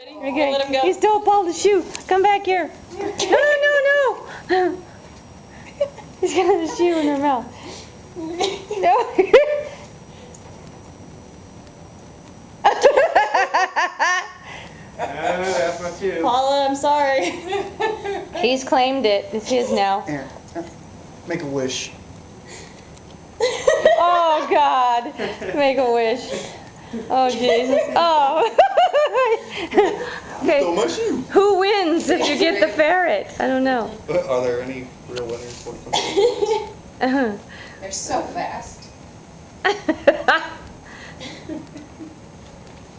Okay. Let him go. He stole Paula's shoe. Come back here. No. He's got a shoe in her mouth. No. That's not you. Paula, I'm sorry. He's claimed it. It's his now. Here, make a wish. Oh God. Make a wish. Oh Jesus. Oh. Okay. Stole my shoe. Who wins if you get the ferret? I don't know. Are there any real winners? Uh-huh. They're so fast.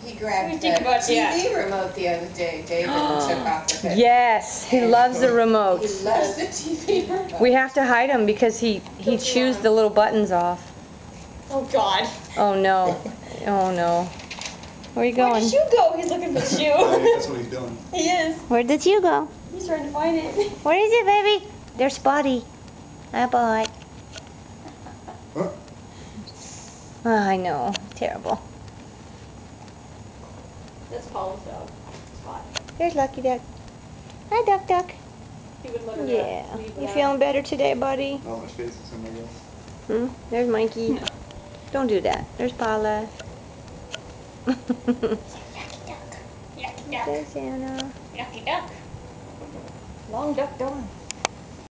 He grabbed the think about TV remote the other day, David, and took off the bed. Yes, he loves the remote. He loves the TV remote. We have to hide him because he chews the little buttons off. Oh God. Oh no. Oh no. Where are you Where going? did you go? He's looking for the shoe. That's what he's doing. He is. Where did you go? He's trying to find it. Where is it, baby? There's Spotty. Hi, boy. Huh? Oh, I know. Terrible. That's Paula's dog. Spot. There's Lucky Duck. Hi, Duck Duck. He would let her Yeah. leave You that. feeling better today, buddy? Oh, my face is in my guess. Hmm? There's Mikey. Don't do that. There's Paula. Yucky duck. Yucky duck. There's Anna. Yucky duck. Long duck door.